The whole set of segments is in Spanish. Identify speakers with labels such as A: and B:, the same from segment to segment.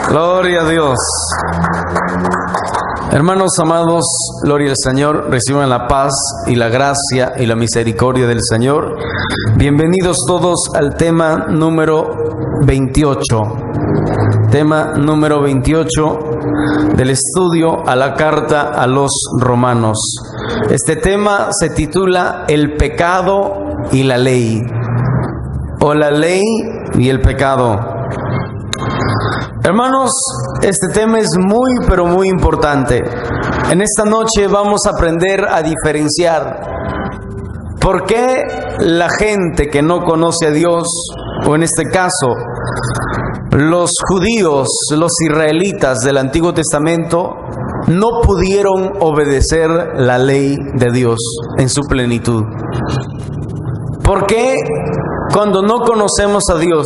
A: Gloria a Dios. Hermanos amados, gloria al Señor, reciban la paz y la gracia y la misericordia del Señor. Bienvenidos todos al tema número 28. Tema número 28 del estudio a la carta a los romanos. Este tema se titula El pecado y la ley, o la ley y el pecado. Hermanos, este tema es muy, pero muy importante. En esta noche vamos a aprender a diferenciar por qué la gente que no conoce a Dios, o en este caso, los judíos, los israelitas del Antiguo Testamento, no pudieron obedecer la ley de Dios en su plenitud. ¿Por qué cuando no conocemos a Dios?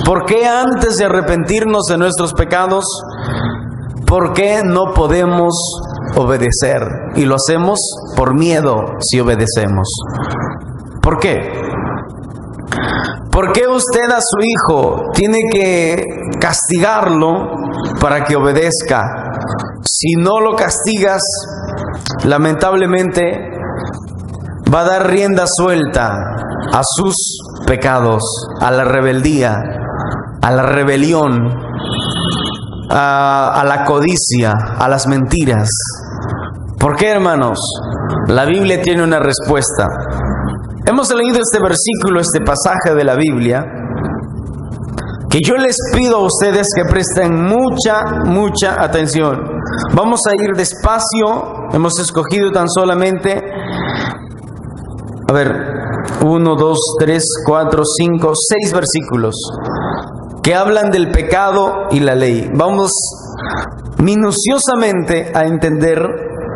A: ¿Por qué antes de arrepentirnos de nuestros pecados, por qué no podemos obedecer? Y lo hacemos por miedo si obedecemos. ¿Por qué? ¿Por qué usted a su hijo tiene que castigarlo para que obedezca? Si no lo castigas, lamentablemente va a dar rienda suelta a sus pecados, a la rebeldía, a la rebelión, a la codicia, a las mentiras. ¿Por qué, hermanos? La Biblia tiene una respuesta. Hemos leído este versículo, este pasaje de la Biblia, que yo les pido a ustedes que presten mucha atención. Vamos a ir despacio. Hemos escogido tan solamente 1, 2, 3, 4, 5, 6 versículos que hablan del pecado y la ley. Vamos minuciosamente a entender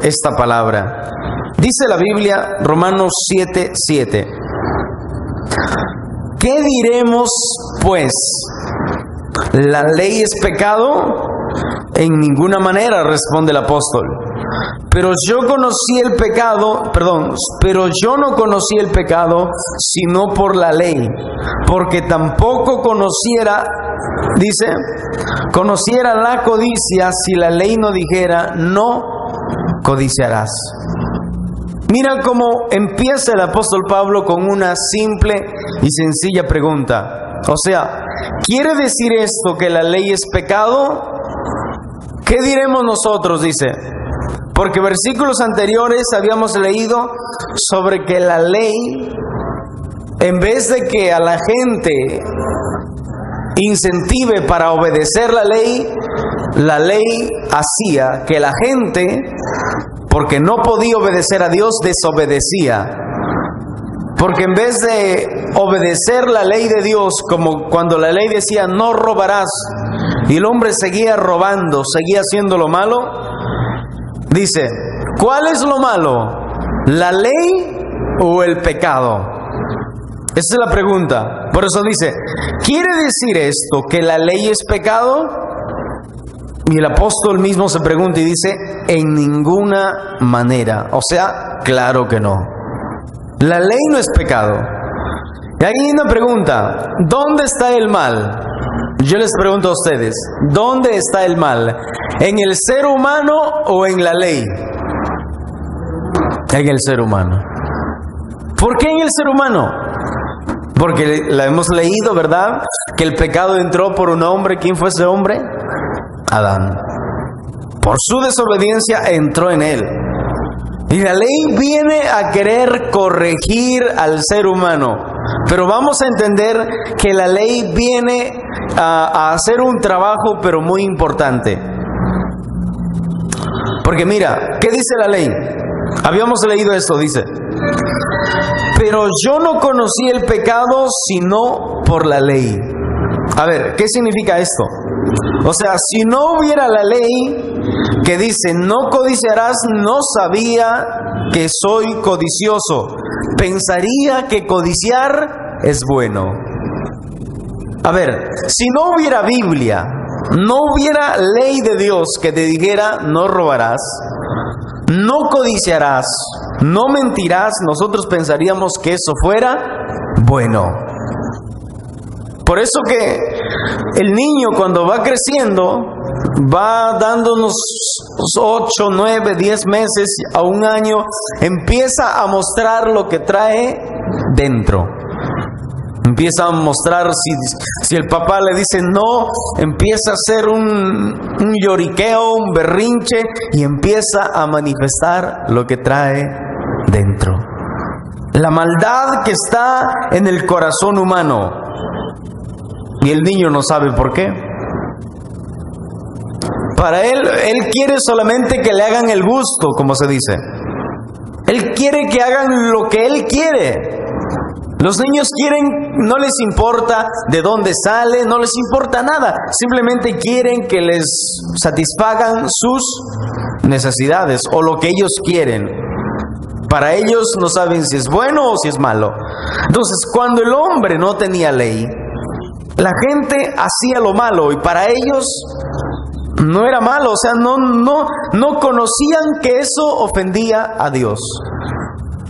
A: esta palabra. Dice la Biblia, Romanos 7:7. ¿Qué diremos, pues? ¿La ley es pecado? En ninguna manera, responde el apóstol. Pero yo no conocí el pecado sino por la ley, porque tampoco conociera la codicia si la ley no dijera, no codiciarás. Mira cómo empieza el apóstol Pablo con una simple y sencilla pregunta. O sea, ¿quiere decir esto que la ley es pecado? ¿Qué diremos nosotros? Dice. Porque versículos anteriores habíamos leído sobre que la ley, en vez de que a la gente incentive para obedecer la ley hacía que la gente, porque no podía obedecer a Dios, desobedecía. Porque en vez de obedecer la ley de Dios, como cuando la ley decía no robarás, y el hombre seguía robando, seguía haciendo lo malo, dice, ¿cuál es lo malo? ¿La ley o el pecado? Esa es la pregunta. Por eso dice, ¿quiere decir esto que la ley es pecado? Y el apóstol mismo se pregunta y dice, en ninguna manera. O sea, claro que no. La ley no es pecado. Y hay una pregunta, ¿dónde está el mal? Yo les pregunto a ustedes, ¿dónde está el mal? ¿En el ser humano o en la ley? En el ser humano. ¿Por qué en el ser humano? Porque la hemos leído, ¿verdad? Que el pecado entró por un hombre. ¿Quién fue ese hombre? Adán. Por su desobediencia entró en él. Y la ley viene a querer corregir al ser humano. Pero vamos a entender que la ley viene a hacer un trabajo, pero muy importante. Porque mira, ¿qué dice la ley? Habíamos leído esto, dice. Pero yo no conocí el pecado sino por la ley. A ver, ¿qué significa esto? O sea, si no hubiera la ley que dice no codiciarás, no sabía que soy codicioso. Pensaría que codiciar es bueno. A ver, si no hubiera Biblia, no hubiera ley de Dios que te dijera no robarás, no codiciarás, no mentirás, nosotros pensaríamos que eso fuera bueno. Por eso que el niño cuando va creciendo, va dando unos 8, 9, 10 meses a un año, empieza a mostrar lo que trae dentro. Empieza a mostrar, si el papá le dice no, empieza a hacer un lloriqueo, un berrinche, y empieza a manifestar lo que trae dentro. La maldad que está en el corazón humano. Y el niño no sabe por qué. Para él quiere solamente que le hagan el gusto, como se dice. Él quiere que hagan lo que él quiere. Los niños quieren, no les importa de dónde sale, no les importa nada. Simplemente quieren que les satisfagan sus necesidades o lo que ellos quieren. Para ellos no saben si es bueno o si es malo. Entonces, cuando el hombre no tenía ley, la gente hacía lo malo y para ellos no era malo. O sea, no conocían que eso ofendía a Dios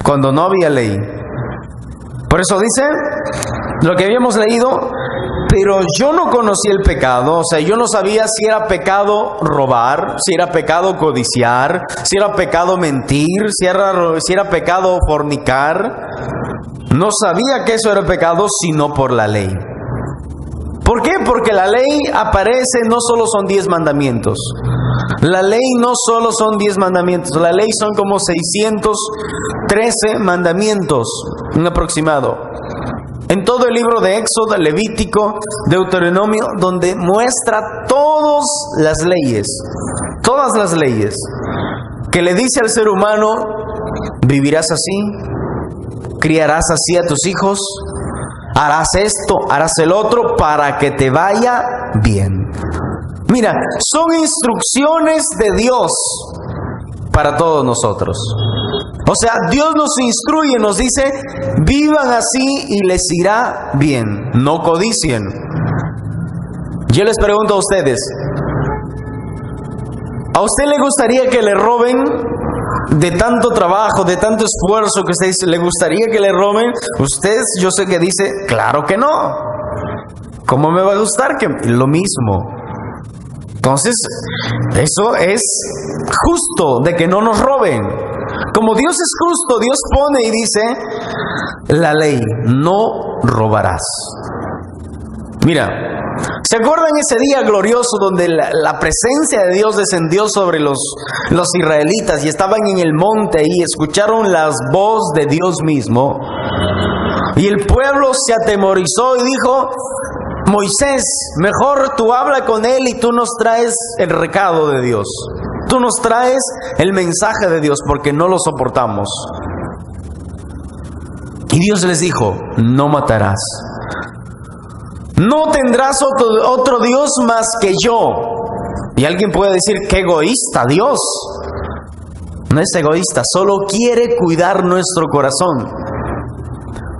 A: cuando no había ley. Por eso dice lo que habíamos leído, pero yo no conocí el pecado, o sea, yo no sabía si era pecado robar, si era pecado codiciar, si era pecado mentir, si era pecado fornicar. No sabía que eso era pecado sino por la ley. ¿Por qué? Porque la ley aparece, no solo son 10 mandamientos. La ley no solo son 10 mandamientos, la ley son como 613 mandamientos, un aproximado. En todo el libro de Éxodo, Levítico, Deuteronomio, donde muestra todas las leyes, que le dice al ser humano: vivirás así, criarás así a tus hijos, harás esto, harás el otro, para que te vaya bien. Mira, son instrucciones de Dios para todos nosotros. O sea, Dios nos instruye, nos dice: vivan así y les irá bien, no codicien. Yo les pregunto a ustedes, ¿a usted le gustaría que le roben? De tanto trabajo, de tanto esfuerzo que usted dice, ¿le gustaría que le roben? Usted, yo sé que dice, claro que no. ¿Cómo me va a gustar que lo mismo? Entonces, eso es justo, de que no nos roben. Como Dios es justo, Dios pone y dice la ley: no robarás. Mira, ¿se acuerdan ese día glorioso donde la presencia de Dios descendió sobre los israelitas y estaban en el monte y escucharon la voz de Dios mismo? Y el pueblo se atemorizó y dijo: Moisés, mejor tú habla con él y tú nos traes el recado de Dios. Tú nos traes el mensaje de Dios porque no lo soportamos. Y Dios les dijo: no matarás. No tendrás otro Dios más que yo. Y alguien puede decir: qué egoísta Dios. No es egoísta, solo quiere cuidar nuestro corazón.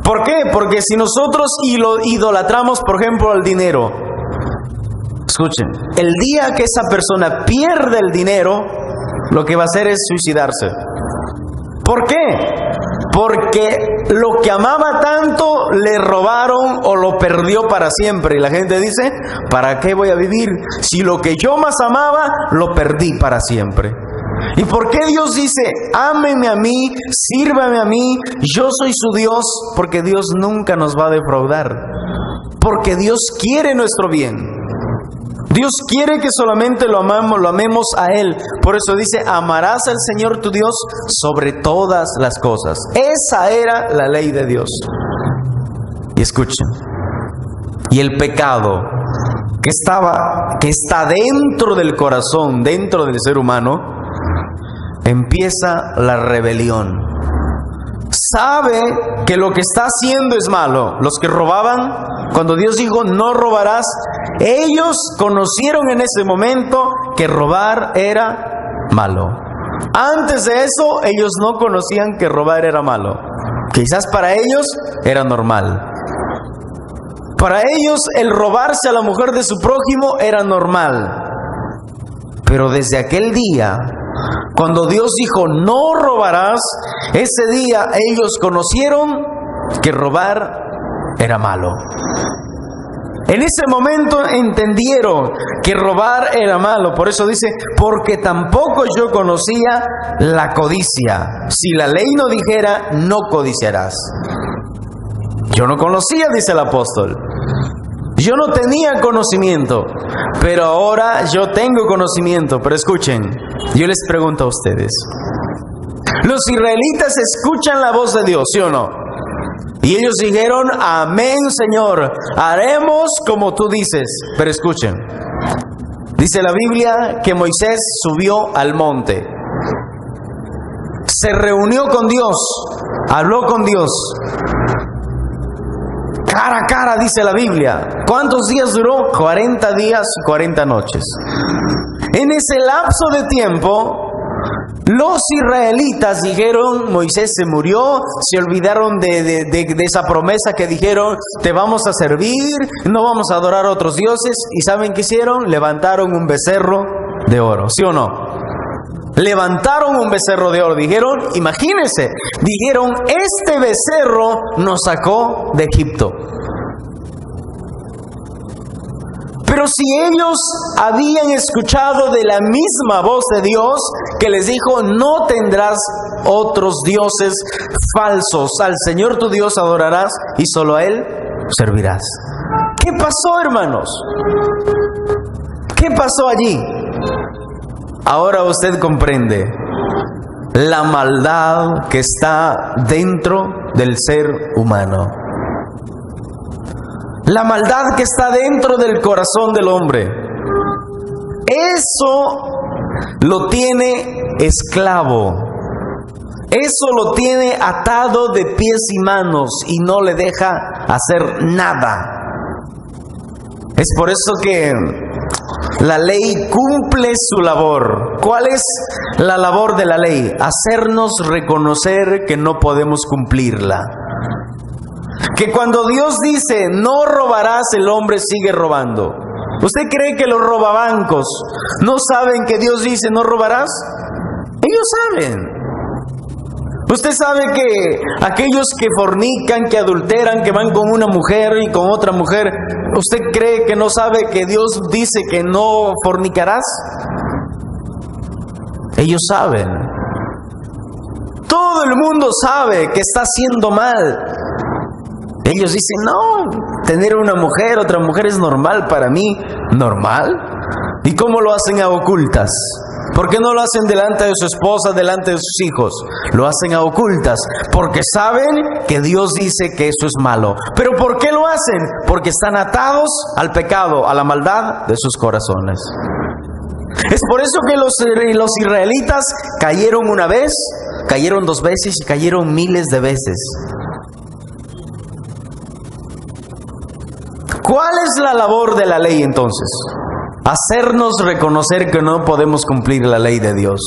A: ¿Por qué? Porque si nosotros idolatramos, por ejemplo, al dinero, escuchen, el día que esa persona pierde el dinero, lo que va a hacer es suicidarse. ¿Por qué? Porque lo que amaba tanto le robaron o lo perdió para siempre. Y la gente dice: ¿para qué voy a vivir si lo que yo más amaba lo perdí para siempre? ¿Y por qué Dios dice: ámeme a mí, sírvame a mí, yo soy su Dios? Porque Dios nunca nos va a defraudar. Porque Dios quiere nuestro bien. Dios quiere que solamente lo amemos a Él. Por eso dice: amarás al Señor tu Dios sobre todas las cosas. Esa era la ley de Dios. Y escuchen, y el pecado que está dentro del corazón, dentro del ser humano, empieza la rebelión. Sabe que lo que está haciendo es malo. Los que robaban, cuando Dios dijo no robarás, ellos conocieron en ese momento que robar era malo. Antes de eso, ellos no conocían que robar era malo. Quizás para ellos era normal. Para ellos el robarse a la mujer de su prójimo era normal. Pero desde aquel día, cuando Dios dijo no robarás, ese día ellos conocieron que robar era malo. En ese momento entendieron que robar era malo. Por eso dice, porque tampoco yo conocía la codicia. Si la ley no dijera, no codiciarás. Yo no conocía, dice el apóstol. Yo no tenía conocimiento, pero ahora yo tengo conocimiento. Pero escuchen, yo les pregunto a ustedes. Los israelitas escuchan la voz de Dios, ¿sí o no? Y ellos dijeron, amén, Señor, haremos como tú dices. Pero escuchen, dice la Biblia que Moisés subió al monte. Se reunió con Dios, habló con Dios. Cara a cara, dice la Biblia. ¿Cuántos días duró? 40 días y 40 noches. En ese lapso de tiempo, los israelitas dijeron, Moisés se murió, se olvidaron de esa promesa que dijeron, te vamos a servir, no vamos a adorar a otros dioses. ¿Y saben qué hicieron? Levantaron un becerro de oro, ¿sí o no? Levantaron un becerro de oro, dijeron, imagínense, dijeron, este becerro nos sacó de Egipto. Pero si ellos habían escuchado de la misma voz de Dios que les dijo, no tendrás otros dioses falsos, al Señor tu Dios adorarás y solo a Él servirás. ¿Qué pasó, hermanos? ¿Qué pasó allí? Ahora usted comprende la maldad que está dentro del ser humano. La maldad que está dentro del corazón del hombre. Eso lo tiene esclavo. Eso lo tiene atado de pies y manos y no le deja hacer nada. Es por eso que la ley cumple su labor. ¿Cuál es la labor de la ley? Hacernos reconocer que no podemos cumplirla. Que cuando Dios dice, no robarás, el hombre sigue robando. ¿Usted cree que los robabancos no saben que Dios dice, no robarás? Ellos saben. Usted sabe que aquellos que fornican, que adulteran, que van con una mujer y con otra mujer, ¿usted cree que no sabe que Dios dice que no fornicarás? Ellos saben. Todo el mundo sabe que está haciendo mal. Ellos dicen, no, tener una mujer, otra mujer es normal para mí. ¿Normal? ¿Y cómo lo hacen a ocultas? ¿Por qué no lo hacen delante de su esposa, delante de sus hijos? Lo hacen a ocultas, porque saben que Dios dice que eso es malo. ¿Pero por qué lo hacen? Porque están atados al pecado, a la maldad de sus corazones. Es por eso que los israelitas cayeron una vez, cayeron 2 veces y cayeron miles de veces. ¿Cuál es la labor de la ley entonces? Hacernos reconocer que no podemos cumplir la ley de Dios.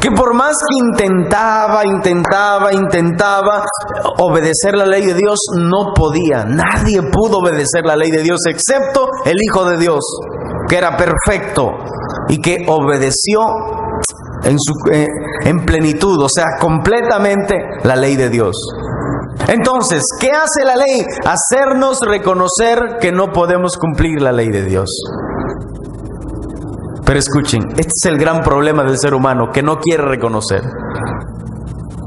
A: Que por más que intentaba obedecer la ley de Dios, no podía. Nadie pudo obedecer la ley de Dios excepto el Hijo de Dios, que era perfecto y que obedeció en plenitud, o sea, completamente la ley de Dios. Entonces, ¿qué hace la ley? Hacernos reconocer que no podemos cumplir la ley de Dios. Pero escuchen, este es el gran problema del ser humano, que no quiere reconocer.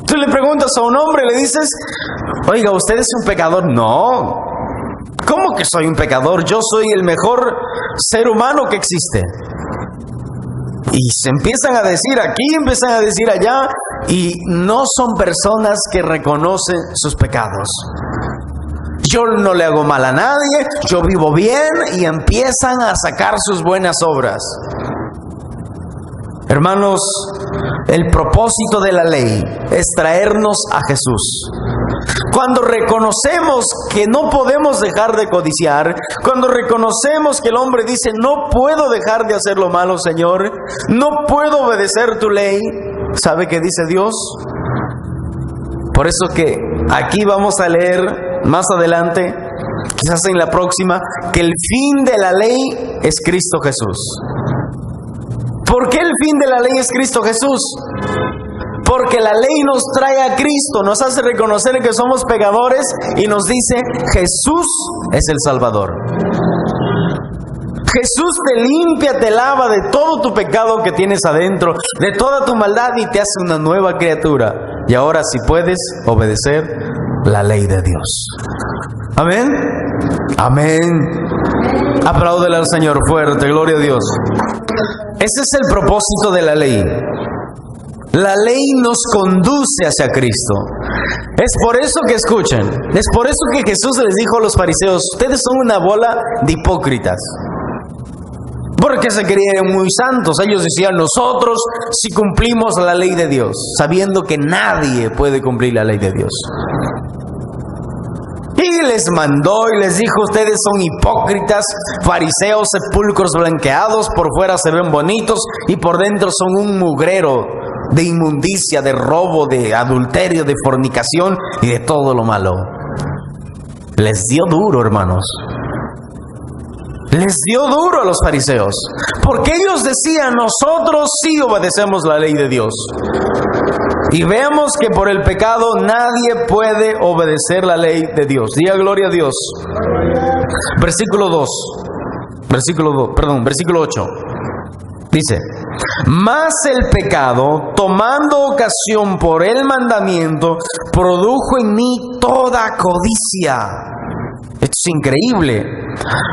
A: Tú le preguntas a un hombre, le dices, oiga, ¿usted es un pecador? No. ¿Cómo que soy un pecador? Yo soy el mejor ser humano que existe. Y se empiezan a decir aquí, empiezan a decir allá, y no son personas que reconocen sus pecados. Yo no le hago mal a nadie, yo vivo bien, y empiezan a sacar sus buenas obras. Hermanos, el propósito de la ley es traernos a Jesús. Cuando reconocemos que no podemos dejar de codiciar, cuando reconocemos que el hombre dice, no puedo dejar de hacer lo malo, Señor, no puedo obedecer tu ley, ¿sabe qué dice Dios? Por eso que aquí vamos a leer más adelante, quizás en la próxima, que el fin de la ley es Cristo Jesús. ¿Por qué el fin de la ley es Cristo Jesús? Porque la ley nos trae a Cristo, nos hace reconocer que somos pecadores y nos dice, Jesús es el Salvador. Jesús te limpia, te lava de todo tu pecado que tienes adentro, de toda tu maldad, y te hace una nueva criatura. Y ahora sí puedes obedecer la ley de Dios. Amén. Amén. Apláudele al Señor fuerte, gloria a Dios. Ese es el propósito de la ley. La ley nos conduce hacia Cristo. Es por eso que escuchen, es por eso que Jesús les dijo a los fariseos, ustedes son una bola de hipócritas. Porque se creían muy santos. Ellos decían, nosotros sí cumplimos la ley de Dios, sabiendo que nadie puede cumplir la ley de Dios. Y les mandó y les dijo, ustedes son hipócritas, fariseos, sepulcros blanqueados, por fuera se ven bonitos y por dentro son un mugrero de inmundicia, de robo, de adulterio, de fornicación y de todo lo malo. Les dio duro, hermanos. Les dio duro a los fariseos, porque ellos decían, nosotros sí obedecemos la ley de Dios. Y veamos que por el pecado nadie puede obedecer la ley de Dios. Diga gloria a Dios. Versículo 8. Dice, mas el pecado, tomando ocasión por el mandamiento, produjo en mí toda codicia. Esto es increíble,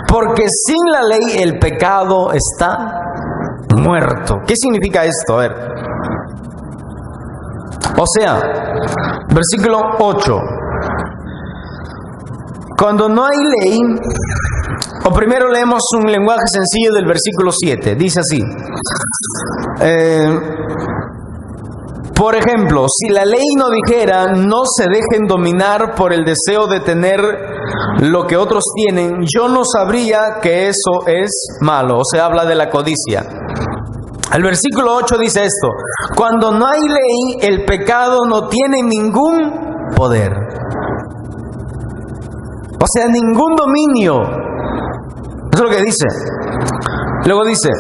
A: porque sin la ley el pecado está muerto. ¿Qué significa esto? A ver. O sea, versículo 8. Cuando no hay ley, o primero leemos un lenguaje sencillo del versículo 7. Dice así. Por ejemplo, si la ley no dijera, no se dejen dominar por el deseo de tener lo que otros tienen, yo no sabría que eso es malo. O sea, habla de la codicia. El versículo 8 dice esto: cuando no hay ley, el pecado no tiene ningún poder. O sea, ningún dominio. Eso es lo que dice. Luego dice,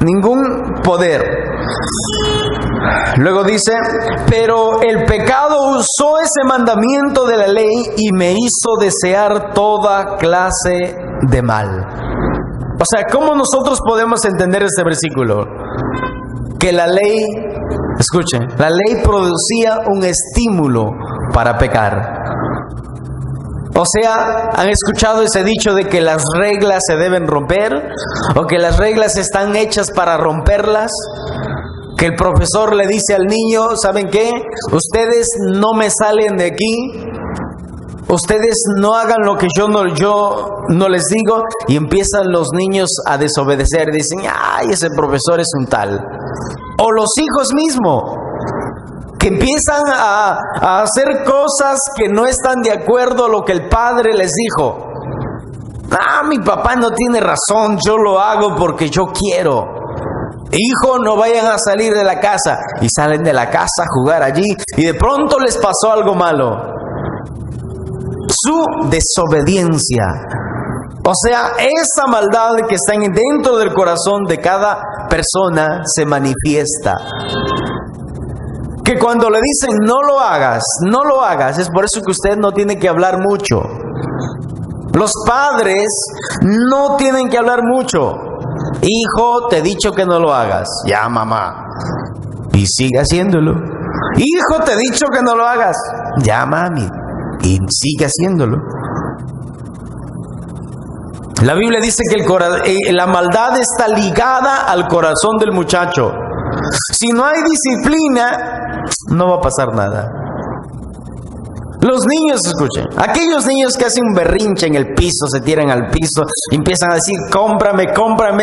A: ningún poder. Luego dice, pero el pecado usó ese mandamiento de la ley y me hizo desear toda clase de mal. O sea, ¿cómo nosotros podemos entender este versículo? Que la ley, escuchen, la ley producía un estímulo para pecar. O sea, ¿han escuchado ese dicho de que las reglas se deben romper? ¿O que las reglas están hechas para romperlas? Que el profesor le dice al niño, ¿saben qué? Ustedes no me salen de aquí. Ustedes no hagan lo que yo no les digo. Y empiezan los niños a desobedecer. Dicen, ay, ese profesor es un tal. O los hijos mismos, que empiezan a hacer cosas que no están de acuerdo a lo que el padre les dijo. Ah, mi papá no tiene razón, yo lo hago porque yo quiero. Hijo, no vayan a salir de la casa. Y salen de la casa a jugar allí. Y de pronto les pasó algo malo. Su desobediencia. O sea, esa maldad que está dentro del corazón de cada persona se manifiesta. Que cuando le dicen no lo hagas, es por eso que usted no tiene que hablar mucho. Los padres no tienen que hablar mucho. Hijo, te he dicho que no lo hagas. Ya, mamá. Y sigue haciéndolo. Hijo, te he dicho que no lo hagas. Ya, mami. Y sigue haciéndolo. La Biblia dice que la maldad está ligada al corazón del muchacho. Si no hay disciplina, no va a pasar nada. Los niños, escuchen, aquellos niños que hacen un berrinche en el piso, se tiran al piso y empiezan a decir, cómprame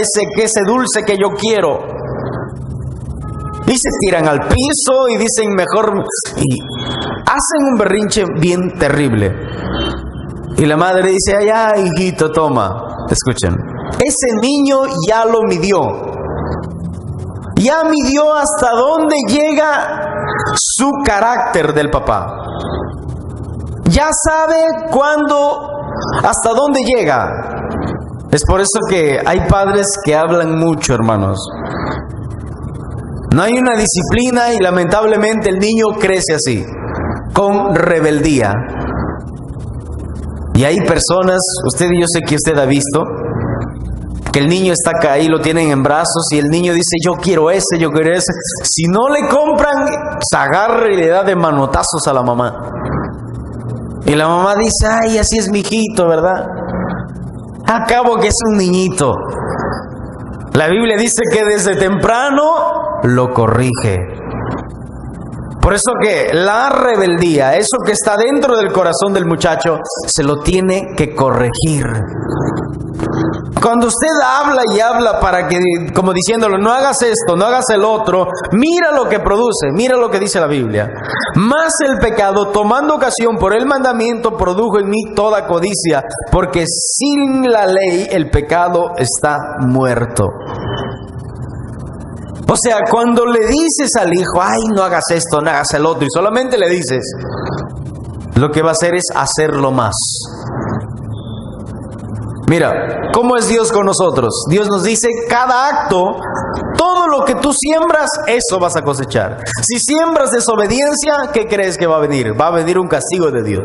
A: ese dulce que yo quiero. Y se tiran al piso y dicen mejor, y hacen un berrinche bien terrible. Y la madre dice, ay, hijito, toma. Escuchen, ese niño ya lo midió. Ya midió hasta dónde llega su carácter del papá. Ya sabe hasta dónde llega. Es por eso que hay padres que hablan mucho, hermanos. No hay una disciplina y lamentablemente el niño crece así, con rebeldía. Y hay personas, yo sé que usted ha visto, que el niño está acá y lo tienen en brazos y el niño dice, yo quiero ese, yo quiero ese. Si no le compran, se agarra y le da de manotazos a la mamá. Y la mamá dice, ay, así es mi hijito, ¿verdad? Acabo que es un niñito. La Biblia dice que desde temprano lo corrige. Por eso que la rebeldía, eso que está dentro del corazón del muchacho, se lo tiene que corregir. Cuando usted habla y habla para que, como diciéndolo, no hagas esto, no hagas el otro, mira lo que produce, mira lo que dice la Biblia. Mas el pecado, tomando ocasión por el mandamiento, produjo en mí toda codicia, porque sin la ley el pecado está muerto. O sea, cuando le dices al hijo, ay, no hagas esto, no hagas el otro, y solamente le dices, lo que va a hacer es hacerlo más. Mira, ¿cómo es Dios con nosotros? Dios nos dice, cada acto, todo lo que tú siembras, eso vas a cosechar. Si siembras desobediencia, ¿qué crees que va a venir? Va a venir un castigo de Dios.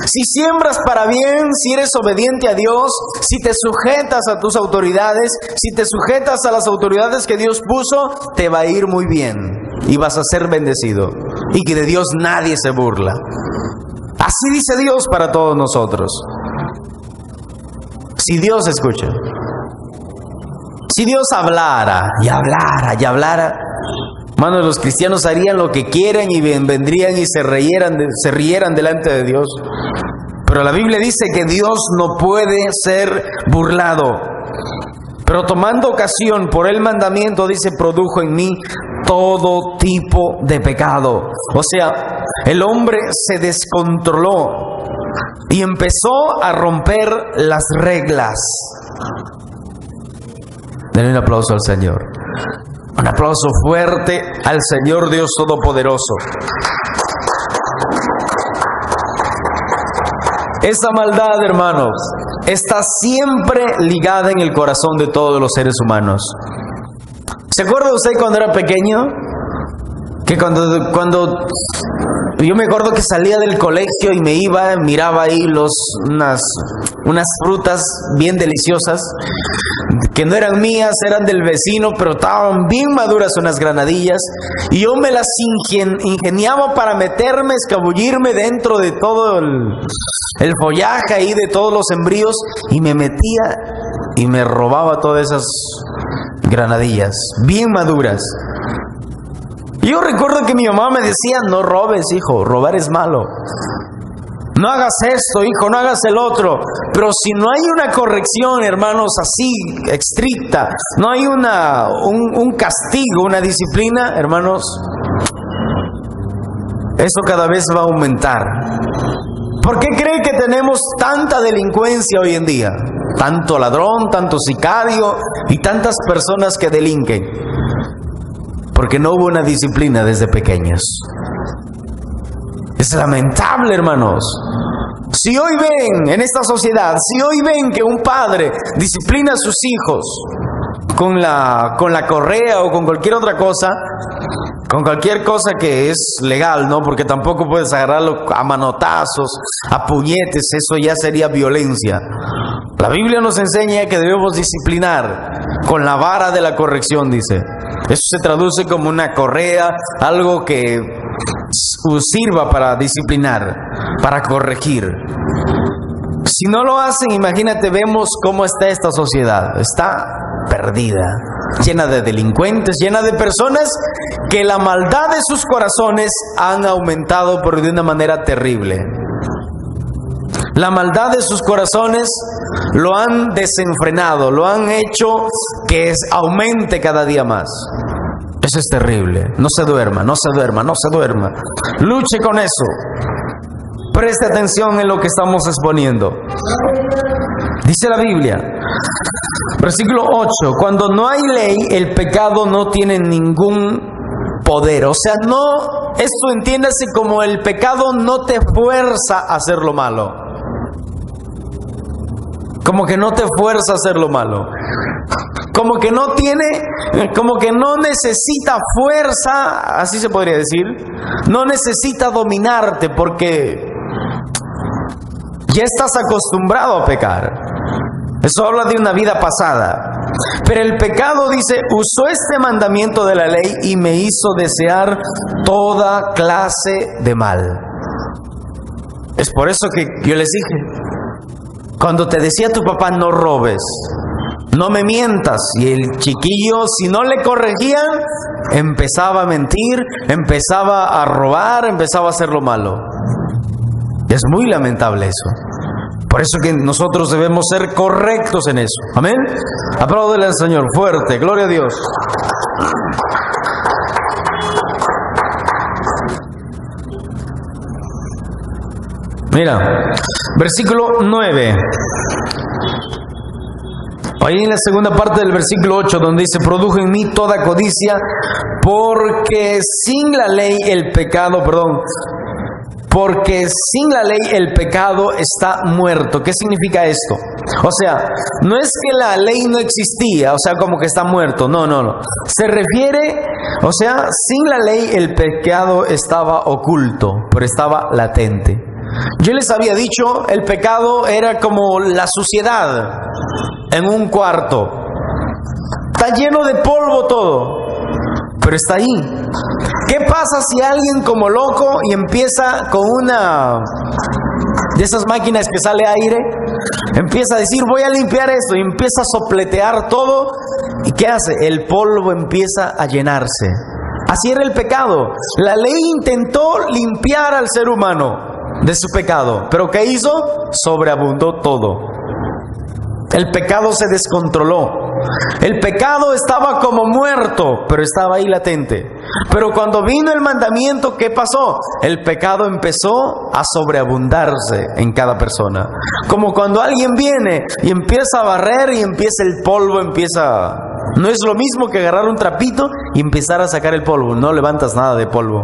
A: Si siembras para bien, si eres obediente a Dios, si te sujetas a tus autoridades, si te sujetas a las autoridades que Dios puso, te va a ir muy bien y vas a ser bendecido. Y que de Dios nadie se burla. Así dice Dios para todos nosotros. Si Dios escucha, si Dios hablara y hablara y hablara, hermanos, los cristianos harían lo que quieran y vendrían y se rieran delante de Dios. Pero la Biblia dice que Dios no puede ser burlado. Pero tomando ocasión por el mandamiento, dice, produjo en mí todo tipo de pecado. O sea, el hombre se descontroló y empezó a romper las reglas. Denle un aplauso al Señor. Un aplauso fuerte al Señor Dios Todopoderoso. Esa maldad, hermanos, está siempre ligada en el corazón de todos los seres humanos. ¿Se acuerda usted cuando era pequeño? Que cuando yo me acuerdo que salía del colegio y me iba, miraba ahí unas frutas bien deliciosas, que no eran mías, eran del vecino, pero estaban bien maduras unas granadillas, y yo me las ingeniaba para meterme, escabullirme dentro de todo el follaje ahí, de todos los embríos, y me metía y me robaba todas esas granadillas, bien maduras. Yo recuerdo que mi mamá me decía, no robes, hijo, robar es malo. No hagas esto, hijo, no hagas el otro. Pero si no hay una corrección, hermanos, así, estricta, no hay un castigo, una disciplina, hermanos, eso cada vez va a aumentar. ¿Por qué cree que tenemos tanta delincuencia hoy en día? Tanto ladrón, tanto sicario y tantas personas que delinquen. Porque no hubo una disciplina desde pequeños. Es lamentable, hermanos. Si hoy ven en esta sociedad, si hoy ven que un padre disciplina a sus hijos con la correa o con cualquier otra cosa, con cualquier cosa que es legal, ¿no? Porque tampoco puedes agarrarlo a manotazos, a puñetes, eso ya sería violencia. La Biblia nos enseña que debemos disciplinar con la vara de la corrección, dice. Eso se traduce como una correa, algo que sirva para disciplinar, para corregir. Si no lo hacen, imagínate, vemos cómo está esta sociedad. Está perdida, llena de delincuentes, llena de personas que la maldad de sus corazones han aumentado pero de una manera terrible. La maldad de sus corazones lo han desenfrenado, lo han hecho que aumente cada día más. Eso es terrible. No se duerma, no se duerma, no se duerma. Luche con eso. Preste atención en lo que estamos exponiendo. Dice la Biblia, versículo 8, cuando no hay ley, el pecado no tiene ningún poder. O sea, no, esto entiéndase como el pecado no te fuerza a hacer lo malo. Como que no te fuerza a hacer lo malo. como que no tiene, como que no necesita fuerza, así se podría decir, no necesita dominarte porque ya estás acostumbrado a pecar. Eso habla de una vida pasada. Pero el pecado, dice, usó este mandamiento de la ley y me hizo desear toda clase de mal. Es por eso que yo les dije, cuando te decía tu papá no robes, no me mientas, y el chiquillo, si no le corregían, empezaba a mentir, empezaba a robar, empezaba a hacer lo malo. Es muy lamentable eso. Por eso que nosotros debemos ser correctos en eso. Amén. Apláudele al Señor fuerte. Gloria a Dios. Mira, versículo 9. Ahí en la segunda parte del versículo 8, donde dice, produjo en mí toda codicia, porque sin la ley el pecado, porque sin la ley el pecado está muerto. ¿Qué significa esto? O sea, no es que la ley no existía, o sea, como que está muerto. No. Se refiere, o sea, sin la ley el pecado estaba oculto, pero estaba latente. Yo les había dicho, el pecado era como la suciedad en un cuarto. Está lleno de polvo todo, pero está ahí. ¿Qué pasa si alguien como loco y empieza con una de esas máquinas que sale aire, empieza a decir voy a limpiar esto, y empieza a sopletear todo? ¿Y qué hace? El polvo empieza a llenarse. Así era el pecado. La ley intentó limpiar al ser humano de su pecado, pero ¿qué hizo? Sobreabundó todo. El pecado se descontroló. El pecado estaba como muerto, pero estaba ahí latente. Pero cuando vino el mandamiento, ¿qué pasó? El pecado empezó a sobreabundarse en cada persona. Como cuando alguien viene y empieza a barrer y empieza el polvo, no es lo mismo que agarrar un trapito y empezar a sacar el polvo. No levantas nada de polvo.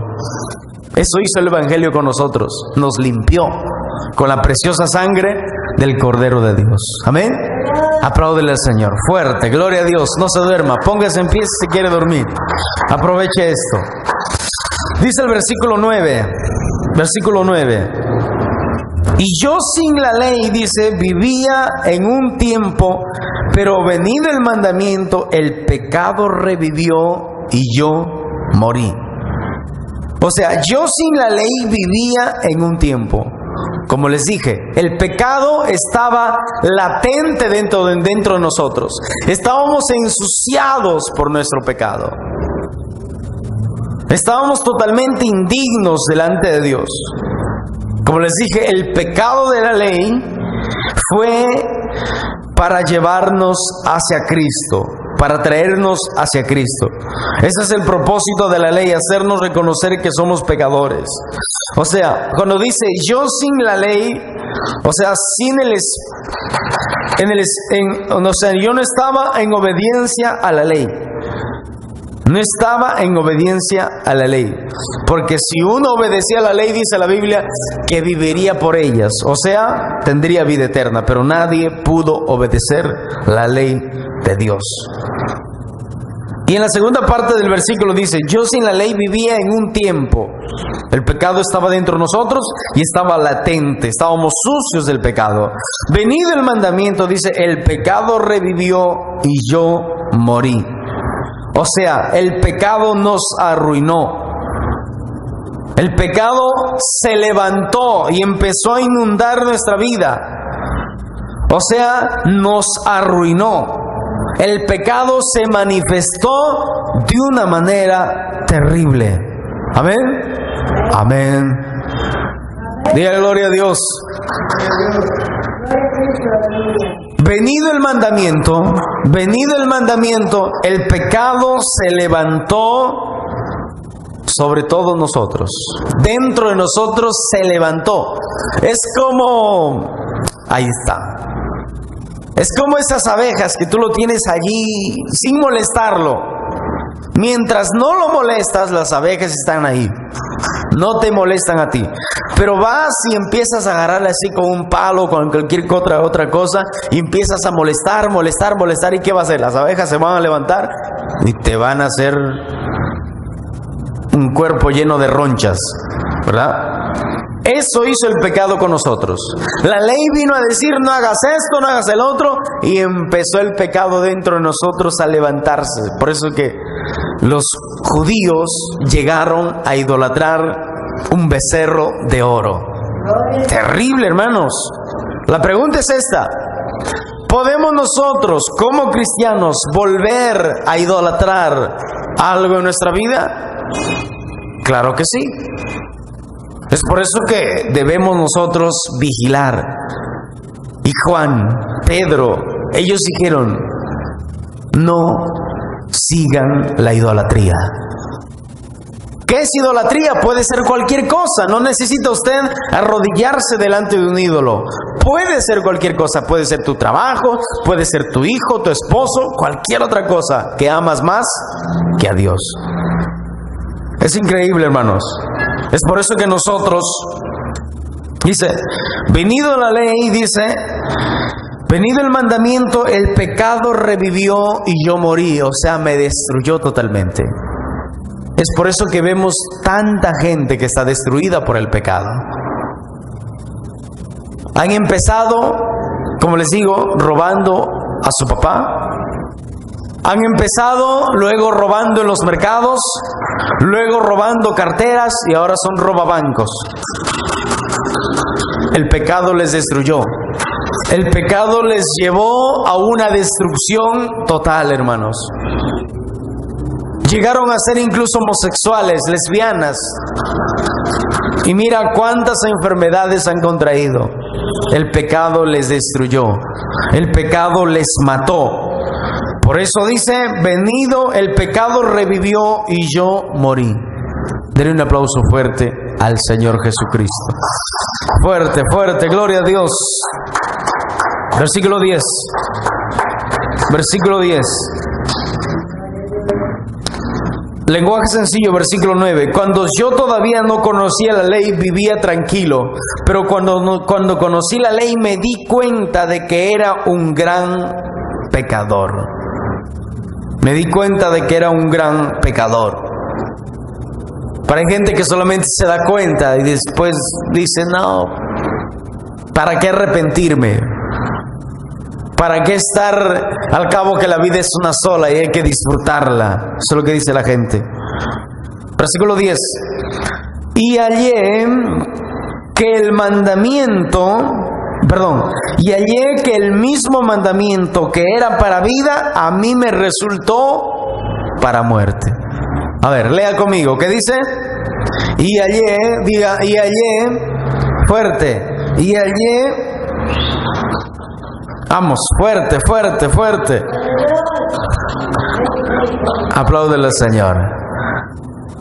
A: Eso hizo el Evangelio con nosotros. Nos limpió con la preciosa sangre del Cordero de Dios. Amén. Apláudele al Señor fuerte. Gloria a Dios. No se duerma. Póngase en pie si quiere dormir. Aproveche esto. Dice el versículo 9. Versículo 9. Y yo sin la ley, dice, vivía en un tiempo, pero venido el mandamiento, el pecado revivió y yo morí. O sea, yo sin la ley vivía en un tiempo. Como les dije, el pecado estaba latente dentro de nosotros. Estábamos ensuciados por nuestro pecado. Estábamos totalmente indignos delante de Dios. Como les dije, el pecado de la ley fue para llevarnos hacia Cristo, para traernos hacia Cristo. Ese es el propósito de la ley, hacernos reconocer que somos pecadores. O sea, cuando dice yo sin la ley, o sea, yo no estaba en obediencia a la ley. No estaba en obediencia a la ley. Porque si uno obedecía a la ley, dice la Biblia, que viviría por ellas. O sea, tendría vida eterna. Pero nadie pudo obedecer la ley de Dios. Y en la segunda parte del versículo dice, yo sin la ley vivía en un tiempo. El pecado estaba dentro de nosotros y estaba latente. Estábamos sucios del pecado. Venido el mandamiento, dice, el pecado revivió y yo morí. O sea, el pecado nos arruinó. El pecado se levantó y empezó a inundar nuestra vida. O sea, nos arruinó. El pecado se manifestó de una manera terrible. Amén. Amén. Diga gloria a Dios. Venido el mandamiento, el pecado se levantó sobre todos nosotros. Dentro de nosotros se levantó. Es como, ahí está. Es como esas abejas que tú lo tienes allí sin molestarlo. Mientras no lo molestas, las abejas están ahí. No te molestan a ti. Pero vas y empiezas a agarrarle así con un palo, con cualquier otra cosa, y empiezas a molestar. ¿Y qué va a hacer? Las abejas se van a levantar y te van a hacer un cuerpo lleno de ronchas, ¿verdad? Eso hizo el pecado con nosotros. La ley vino a decir: no hagas esto, no hagas el otro, y empezó el pecado dentro de nosotros a levantarse. Por eso que los judíos llegaron a idolatrar un becerro de oro. Terrible, hermanos. La pregunta es esta: ¿podemos nosotros como cristianos volver a idolatrar algo en nuestra vida? Claro que sí. Es por eso que debemos nosotros vigilar. Y Juan, Pedro, ellos dijeron: no sigan la idolatría. ¿Qué es idolatría? Puede ser cualquier cosa. No necesita usted arrodillarse delante de un ídolo. Puede ser cualquier cosa. Puede ser tu trabajo, puede ser tu hijo, tu esposo, cualquier otra cosa que amas más que a Dios. Es increíble, hermanos. Es por eso que nosotros, dice, venido la ley, dice, venido el mandamiento, el pecado revivió y yo morí. O sea, me destruyó totalmente. Es por eso que vemos tanta gente que está destruida por el pecado. Han empezado, como les digo, robando a su papá. Han empezado luego robando en los mercados, luego robando carteras y ahora son robabancos. El pecado les destruyó. El pecado les llevó a una destrucción total, hermanos. Llegaron a ser incluso homosexuales, lesbianas. Y mira cuántas enfermedades han contraído. El pecado les destruyó. El pecado les mató. Por eso dice, venido el pecado revivió y yo morí. Denle un aplauso fuerte al Señor Jesucristo. Fuerte, fuerte, gloria a Dios. Versículo 10. Versículo 10. Lenguaje sencillo, versículo 9. Cuando yo todavía no conocía la ley, vivía tranquilo. Pero cuando conocí la ley, me di cuenta de que era un gran pecador. Me di cuenta de que era un gran pecador. Para gente que solamente se da cuenta y después dice, no, ¿para qué arrepentirme? ¿Para qué estar al cabo que la vida es una sola y hay que disfrutarla? Eso es lo que dice la gente. Versículo 10. Y hallé que el mismo mandamiento que era para vida, a mí me resultó para muerte. A ver, lea conmigo, ¿qué dice? Y hallé, fuerte, y hallé. Vamos, fuerte, fuerte, fuerte. Apláudele al Señor.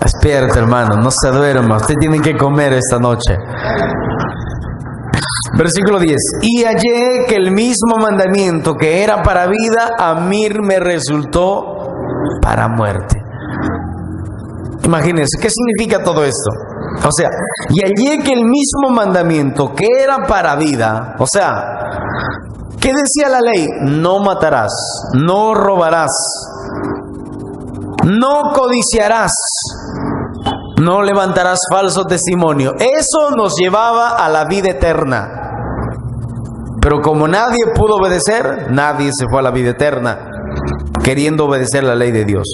A: Despierte, hermano, no se duerma. Usted tiene que comer esta noche. Versículo 10. Y hallé que el mismo mandamiento que era para vida, a mí me resultó para muerte. Imagínense, ¿qué significa todo esto? O sea, y hallé que el mismo mandamiento que era para vida, o sea, ¿qué decía la ley? No matarás, no robarás, no codiciarás, no levantarás falso testimonio. Eso nos llevaba a la vida eterna. Pero como nadie pudo obedecer, nadie se fue a la vida eterna queriendo obedecer la ley de Dios.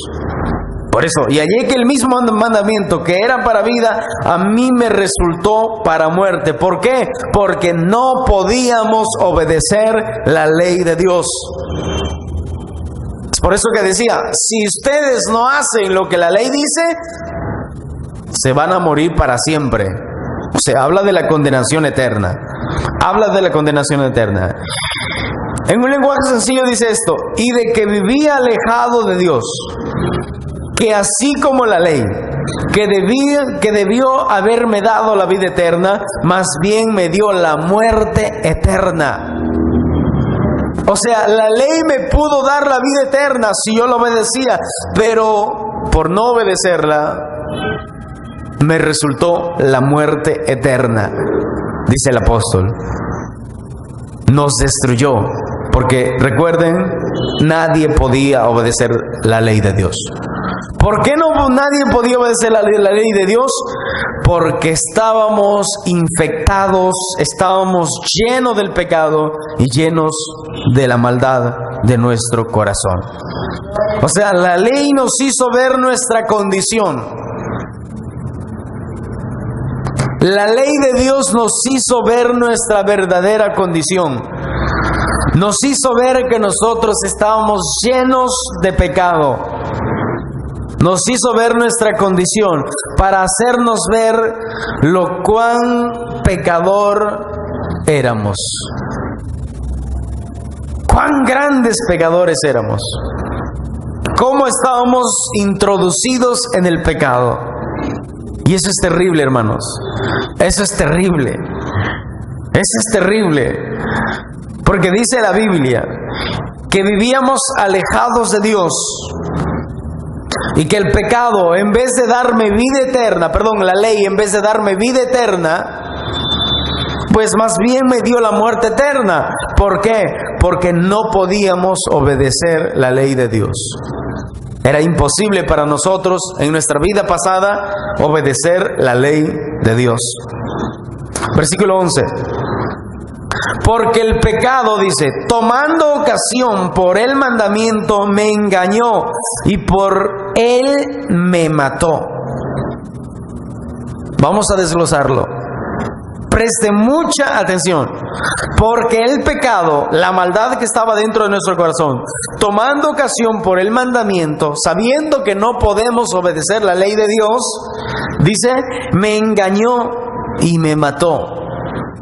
A: Por eso, y hallé que el mismo mandamiento que era para vida, a mí me resultó para muerte. ¿Por qué? Porque no podíamos obedecer la ley de Dios. Es por eso que decía, si ustedes no hacen lo que la ley dice, se van a morir para siempre. O sea, habla de la condenación eterna. Habla de la condenación eterna. En un lenguaje sencillo dice esto, y de que vivía alejado de Dios, que así como la ley, que debió haberme dado la vida eterna, más bien me dio la muerte eterna. O sea, la ley me pudo dar la vida eterna si yo lo obedecía, pero por no obedecerla, me resultó la muerte eterna, dice el apóstol. Nos destruyó, porque recuerden, nadie podía obedecer la ley de Dios. ¿Por qué nadie podía obedecer la ley de Dios? Porque estábamos infectados, estábamos llenos del pecado y llenos de la maldad de nuestro corazón. O sea, la ley nos hizo ver nuestra condición. La ley de Dios nos hizo ver nuestra verdadera condición. Nos hizo ver que nosotros estábamos llenos de pecado. Nos hizo ver nuestra condición para hacernos ver lo cuán pecador éramos. Cuán grandes pecadores éramos. Cómo estábamos introducidos en el pecado. Y eso es terrible, hermanos. Eso es terrible. Eso es terrible. Porque dice la Biblia que vivíamos alejados de Dios. Y que el pecado, en vez de darme vida eterna, la ley, en vez de darme vida eterna, pues más bien me dio la muerte eterna. ¿Por qué? Porque no podíamos obedecer la ley de Dios. Era imposible para nosotros, en nuestra vida pasada, obedecer la ley de Dios. Versículo 11. Porque el pecado, dice, tomando ocasión por el mandamiento, me engañó y por él me mató. Vamos a desglosarlo. Preste mucha atención, porque el pecado, la maldad que estaba dentro de nuestro corazón, tomando ocasión por el mandamiento, sabiendo que no podemos obedecer la ley de Dios, dice, me engañó y me mató.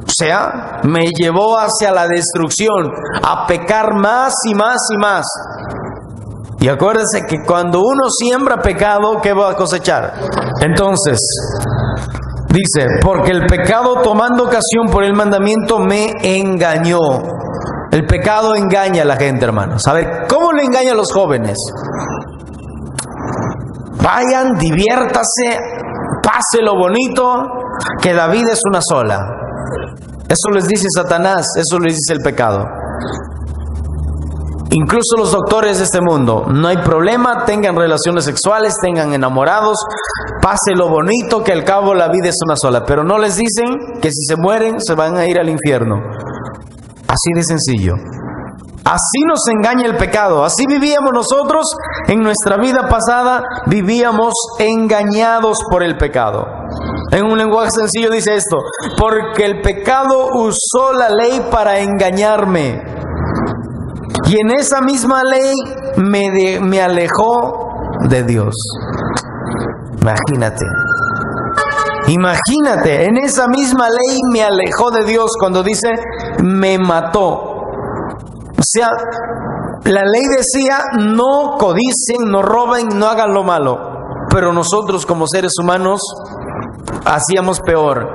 A: O sea, me llevó hacia la destrucción, a pecar más y más y más. Y acuérdense que cuando uno siembra pecado, ¿qué va a cosechar? Entonces, dice, porque el pecado tomando ocasión por el mandamiento me engañó. El pecado engaña a la gente, hermanos. A ver, ¿cómo le engaña a los jóvenes? Vayan, diviértase, pase lo bonito, que la vida es una sola. Eso les dice Satanás, eso les dice el pecado. Incluso los doctores de este mundo, no hay problema, tengan relaciones sexuales, tengan enamorados, pase lo bonito, que al cabo la vida es una sola. Pero no les dicen que si se mueren se van a ir al infierno. Así de sencillo. Así nos engaña el pecado. Así vivíamos nosotros en nuestra vida pasada, vivíamos engañados por el pecado. En un lenguaje sencillo dice esto: porque el pecado usó la ley para engañarme. Y en esa misma ley me alejó de Dios. Imagínate, en esa misma ley me alejó de Dios cuando dice me mató. O sea, la ley decía no codicien, no roben, no hagan lo malo. Pero nosotros como seres humanos hacíamos peor.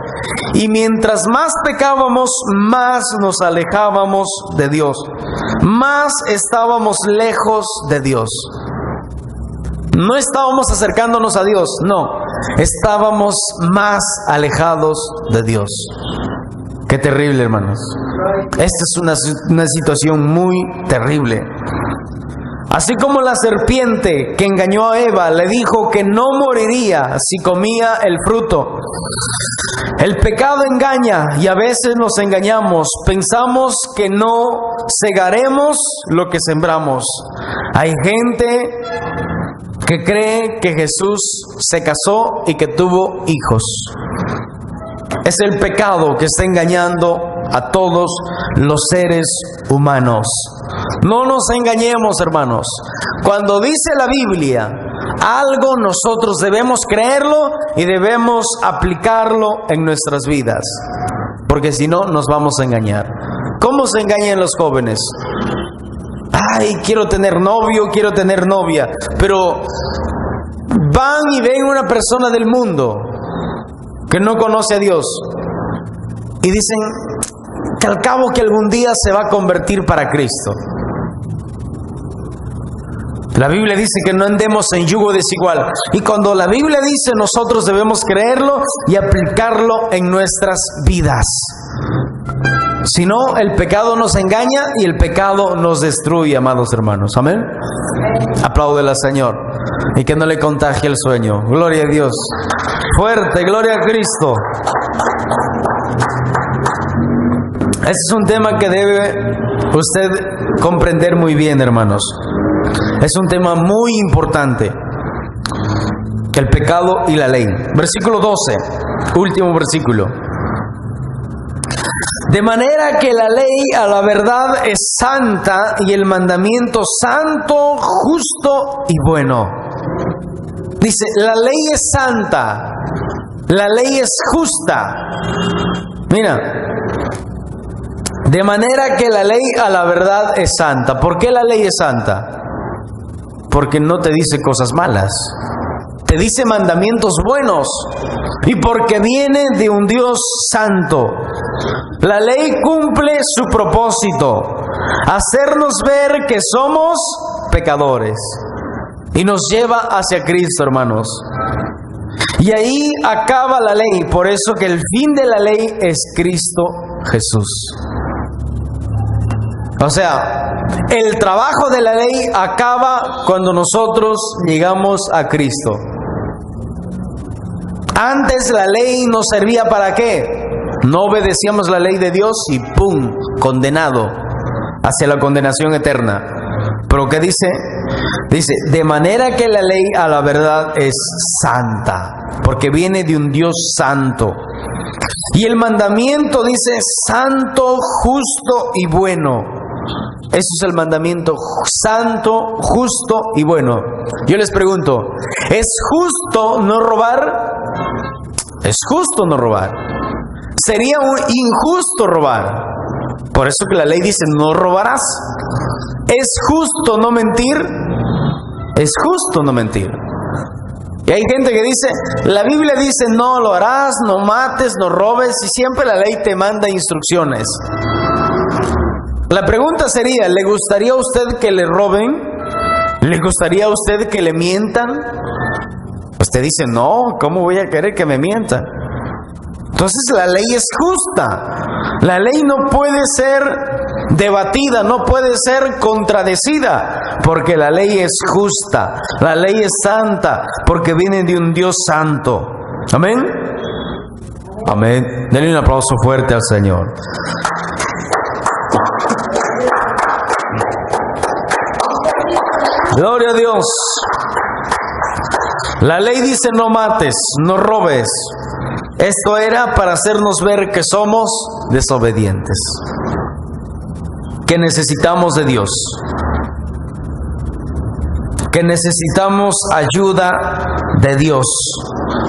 A: Y mientras más pecábamos, más nos alejábamos de Dios. Más estábamos lejos de Dios. No estábamos acercándonos a Dios, no. Estábamos más alejados de Dios. Qué terrible, hermanos. Esta es una situación muy terrible. Así como la serpiente que engañó a Eva le dijo que no moriría si comía el fruto. El pecado engaña y a veces nos engañamos. Pensamos que no segaremos lo que sembramos. Hay gente que cree que Jesús se casó y que tuvo hijos. Es el pecado que está engañando a todos los seres humanos. No nos engañemos, hermanos. Cuando dice la Biblia algo, nosotros debemos creerlo y debemos aplicarlo en nuestras vidas, porque si no, nos vamos a engañar. ¿Cómo se engañan los jóvenes? Ay, quiero tener novio, quiero tener novia, pero van y ven una persona del mundo que no conoce a Dios y dicen que al cabo que algún día se va a convertir para Cristo. La Biblia dice que no andemos en yugo desigual. Y cuando la Biblia dice, nosotros debemos creerlo y aplicarlo en nuestras vidas. Si no, el pecado nos engaña y el pecado nos destruye, amados hermanos. Amén. Apláudele al Señor y que no le contagie el sueño. Gloria a Dios. Fuerte, gloria a Cristo. Este es un tema que debe usted comprender muy bien, hermanos. Es un tema muy importante. El pecado y la ley. Versículo 12, último versículo. De manera que la ley a la verdad es santa y el mandamiento santo, justo y bueno. Dice, la ley es santa, la ley es justa. Mira, de manera que la ley a la verdad es santa. ¿Por qué la ley es santa? Porque no te dice cosas malas, te dice mandamientos buenos y porque viene de un Dios santo. La ley cumple su propósito, hacernos ver que somos pecadores y nos lleva hacia Cristo, hermanos. Y ahí acaba la ley, por eso que el fin de la ley es Cristo Jesús. O sea, el trabajo de la ley acaba cuando nosotros llegamos a Cristo. Antes la ley nos servía ¿para qué? No obedecíamos la ley de Dios y ¡pum!, condenado hacia la condenación eterna. Pero ¿qué dice? Dice, de manera que la ley a la verdad es santa, porque viene de un Dios santo. Y el mandamiento dice santo, justo y bueno. Eso es el mandamiento, santo, justo y bueno. Yo les pregunto, ¿es justo no robar? Es justo no robar. Sería injusto robar. Por eso que la ley dice, no robarás. ¿Es justo no mentir? Es justo no mentir. Y hay gente que dice, la Biblia dice, no lo harás, no mates, no robes, y siempre la ley te manda instrucciones. La pregunta sería, ¿le gustaría a usted que le roben? ¿Le gustaría a usted que le mientan? Usted dice, no, ¿cómo voy a querer que me mientan? Entonces la ley es justa. La ley no puede ser debatida, no puede ser contradecida, porque la ley es justa. La ley es santa, porque viene de un Dios santo. Amén. Amén. Denle un aplauso fuerte al Señor. Gloria a Dios. La ley dice no mates, no robes. Esto era para hacernos ver que somos desobedientes, que necesitamos de Dios, que necesitamos ayuda de Dios,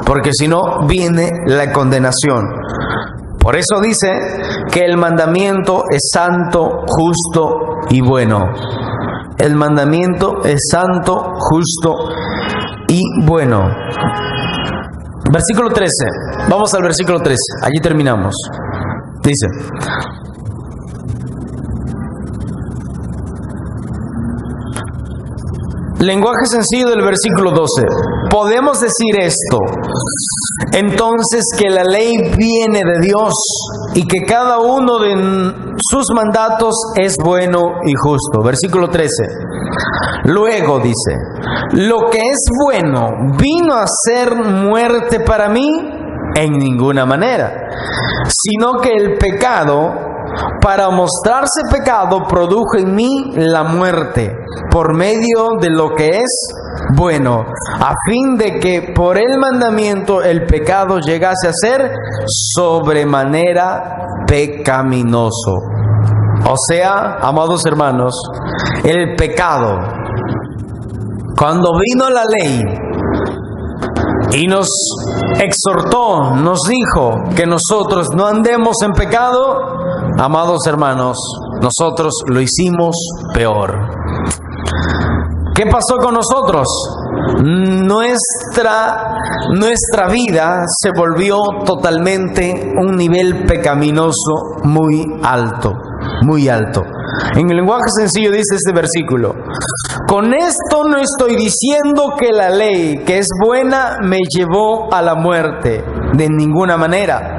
A: porque si no viene la condenación. Por eso dice que el mandamiento es santo, justo y bueno. El mandamiento es santo, justo y bueno. Versículo 13. Vamos al versículo 13. Allí terminamos. Dice: lenguaje sencillo del versículo 12. Podemos decir esto, entonces, que la ley viene de Dios y que cada uno de sus mandatos es bueno y justo. Versículo 13. Luego dice: lo que es bueno vino a ser muerte para mí en ninguna manera, sino que el pecado, para mostrarse pecado, produjo en mí la muerte por medio de lo que es bueno, a fin de que por el mandamiento el pecado llegase a ser sobremanera pecaminoso. O sea, amados hermanos, el pecado, cuando vino la ley y nos exhortó, nos dijo que nosotros no andemos en pecado, amados hermanos, nosotros lo hicimos peor. ¿Qué pasó con nosotros? Nuestra vida se volvió totalmente un nivel pecaminoso muy alto, muy alto. En el lenguaje sencillo dice este versículo: con esto no estoy diciendo que la ley, que es buena, me llevó a la muerte. De ninguna manera.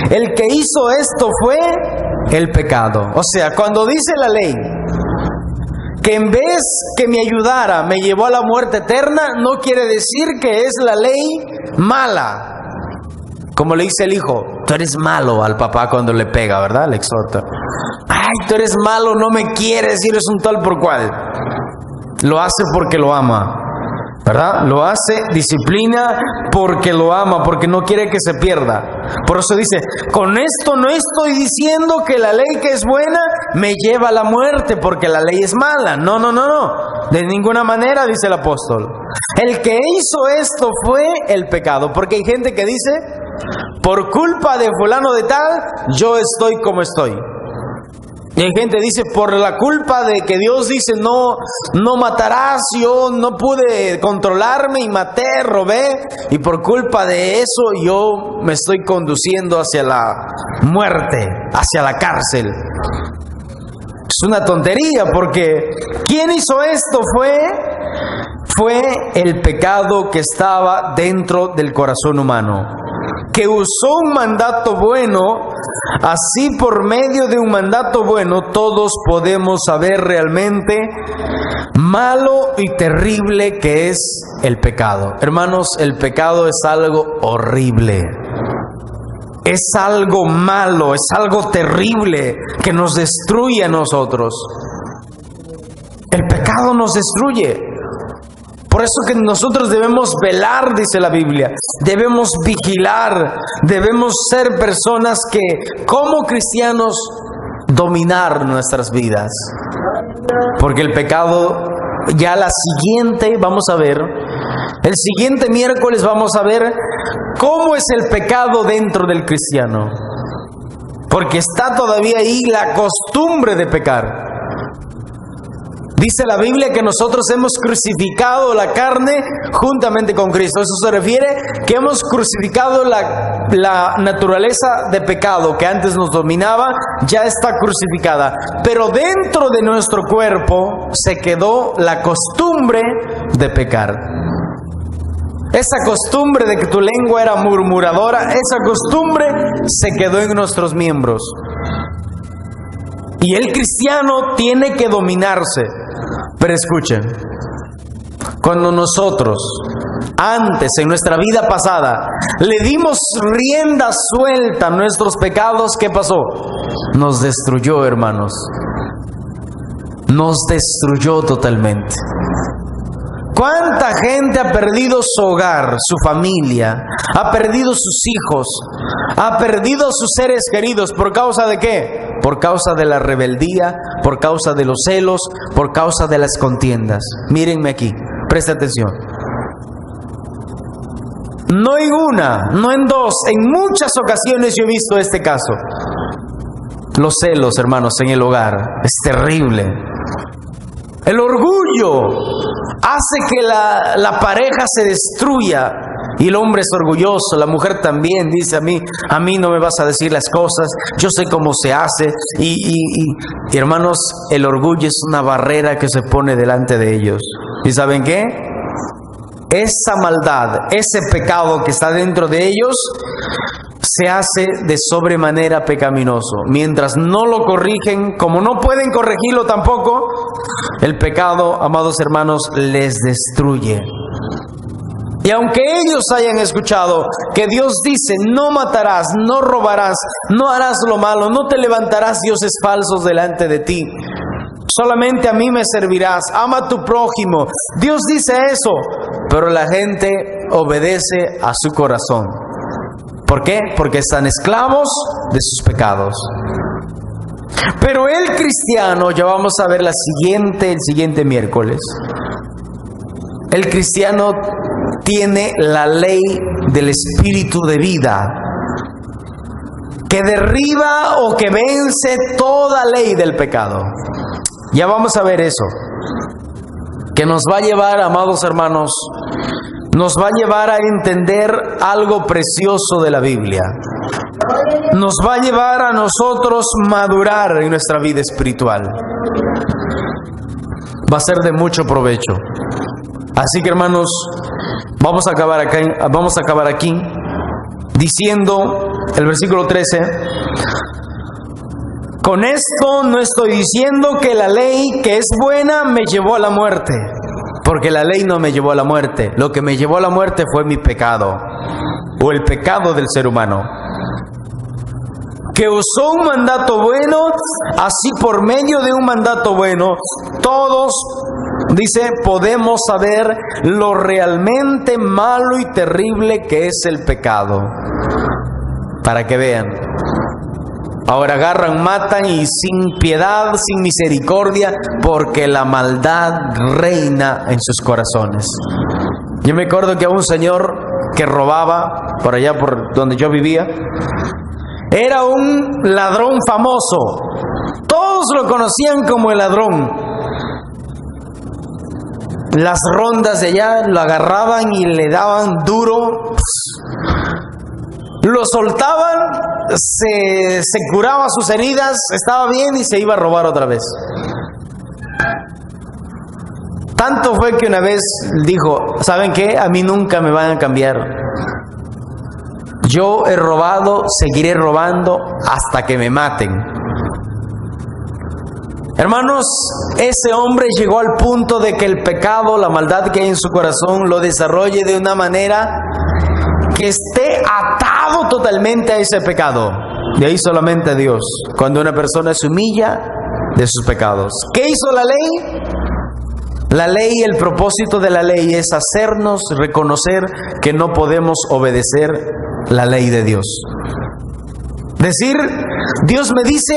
A: El que hizo esto fue el pecado. O sea, cuando dice la ley que en vez que me ayudara me llevó a la muerte eterna, no quiere decir que es la ley mala. Como le dice el hijo: tú eres malo, al papá cuando le pega, ¿verdad? Le exhorta: ay, tú eres malo, no me quieres y eres un tal por cual. Lo hace porque lo ama, ¿verdad? Lo hace, disciplina porque lo ama, porque no quiere que se pierda. Por eso dice: con esto no estoy diciendo que la ley que es buena me lleva a la muerte, porque la ley es mala. No, no, no, no. De ninguna manera, dice el apóstol. El que hizo esto fue el pecado. Porque hay gente que dice: por culpa de fulano de tal, yo estoy como estoy. Y hay gente que dice: por la culpa de que Dios dice no matarás, yo no pude controlarme y maté, robé, y por culpa de eso yo me estoy conduciendo hacia la muerte, hacia la cárcel. Es una tontería, porque ¿quién hizo esto? Fue el pecado que estaba dentro del corazón humano, que usó un mandato bueno. Así, por medio de un mandato bueno, todos podemos saber realmente malo y terrible que es el pecado. Hermanos, el pecado es algo horrible. Es algo malo, es algo terrible que nos destruye a nosotros. El pecado nos destruye. Por eso que nosotros debemos velar, dice la Biblia. Debemos vigilar. Debemos ser personas que, como cristianos, dominar nuestras vidas. Porque el pecado, ya la siguiente, vamos a ver, el siguiente miércoles vamos a ver cómo es el pecado dentro del cristiano. Porque está todavía ahí la costumbre de pecar. Dice la Biblia que nosotros hemos crucificado la carne juntamente con Cristo. Eso se refiere que hemos crucificado la naturaleza de pecado que antes nos dominaba, ya está crucificada. Pero dentro de nuestro cuerpo se quedó la costumbre de pecar. Esa costumbre de que tu lengua era murmuradora, esa costumbre se quedó en nuestros miembros. Y el cristiano tiene que dominarse. Pero escuchen, cuando nosotros, antes, en nuestra vida pasada, le dimos rienda suelta a nuestros pecados, ¿qué pasó? Nos destruyó, hermanos. Nos destruyó totalmente. ¿Cuánta gente ha perdido su hogar, su familia? Ha perdido sus hijos, ha perdido sus seres queridos. ¿Por causa de qué? Por causa de la rebeldía, por causa de los celos, por causa de las contiendas. Mírenme aquí, presta atención. No en una, no en dos, en muchas ocasiones yo he visto este caso. Los celos, hermanos, en el hogar, es terrible. El orgullo hace que la pareja se destruya. Y el hombre es orgulloso, la mujer también dice: a mí no me vas a decir las cosas, yo sé cómo se hace. Y hermanos, el orgullo es una barrera que se pone delante de ellos. ¿Y saben qué? Esa maldad, ese pecado que está dentro de ellos, se hace de sobremanera pecaminoso. Mientras no lo corrigen, como no pueden corregirlo tampoco, el pecado, amados hermanos, les destruye. Y aunque ellos hayan escuchado que Dios dice: no matarás, no robarás, no harás lo malo, no te levantarás dioses falsos delante de ti, solamente a mí me servirás, ama a tu prójimo. Dios dice eso, pero la gente obedece a su corazón. ¿Por qué? Porque están esclavos de sus pecados. Pero el cristiano, ya vamos a ver el siguiente miércoles. El cristiano tiene la ley del espíritu de vida, que derriba o que vence toda ley del pecado. Ya vamos a ver eso, que nos va a llevar, amados hermanos, nos va a llevar a entender algo precioso de la Biblia. Nos va a llevar a nosotros madurar en nuestra vida espiritual. va a ser de mucho provecho. Así que, hermanos, vamos a acabar aquí diciendo el versículo 13: con esto no estoy diciendo que la ley, que es buena, me llevó a la muerte, porque la ley no me llevó a la muerte. Lo que me llevó a la muerte fue mi pecado, o el pecado del ser humano, que usó un mandato bueno. Así, por medio de un mandato bueno, todos, dice, podemos saber lo realmente malo y terrible que es el pecado. Para que vean. Ahora agarran, matan y sin piedad, sin misericordia, porque la maldad reina en sus corazones. Yo me acuerdo que a un señor que robaba por allá por donde yo vivía, era un ladrón famoso. Todos lo conocían como el ladrón. Las rondas de allá lo agarraban y le daban duro. Lo soltaban, se curaba sus heridas, estaba bien y se iba a robar otra vez. Tanto fue que una vez dijo: ¿saben qué? A mí nunca me van a cambiar. Yo he robado, seguiré robando hasta que me maten. Hermanos, ese hombre llegó al punto de que el pecado, la maldad que hay en su corazón, lo desarrolle de una manera que esté atado totalmente a ese pecado. De ahí solamente Dios, cuando una persona se humilla de sus pecados. ¿Qué hizo la ley? La ley, el propósito de la ley es hacernos reconocer que no podemos obedecer la ley de Dios. Decir: Dios me dice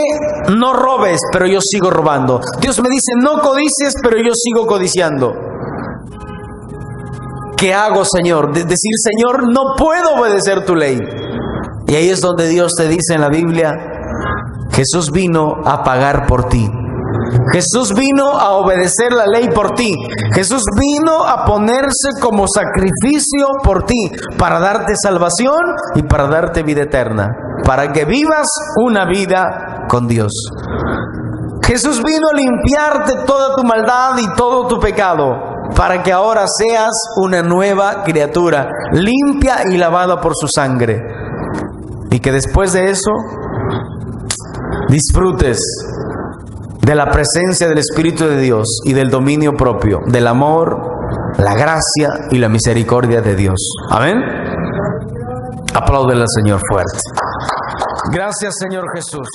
A: no robes, pero yo sigo robando. Dios me dice no codicies, pero yo sigo codiciando. ¿Qué hago, Señor? Decir: Señor, no puedo obedecer tu ley. Y ahí es donde Dios te dice en la Biblia: Jesús vino a pagar por ti. Jesús vino a obedecer la ley por ti. Jesús vino a ponerse como sacrificio por ti, para darte salvación y para darte vida eterna, para que vivas una vida con Dios. Jesús vino a limpiarte toda tu maldad y todo tu pecado, para que ahora seas una nueva criatura, limpia y lavada por su sangre, y que después de eso disfrutes de la presencia del Espíritu de Dios y del dominio propio, del amor, la gracia y la misericordia de Dios. Amén. Apláudele al Señor fuerte. Gracias, Señor Jesús.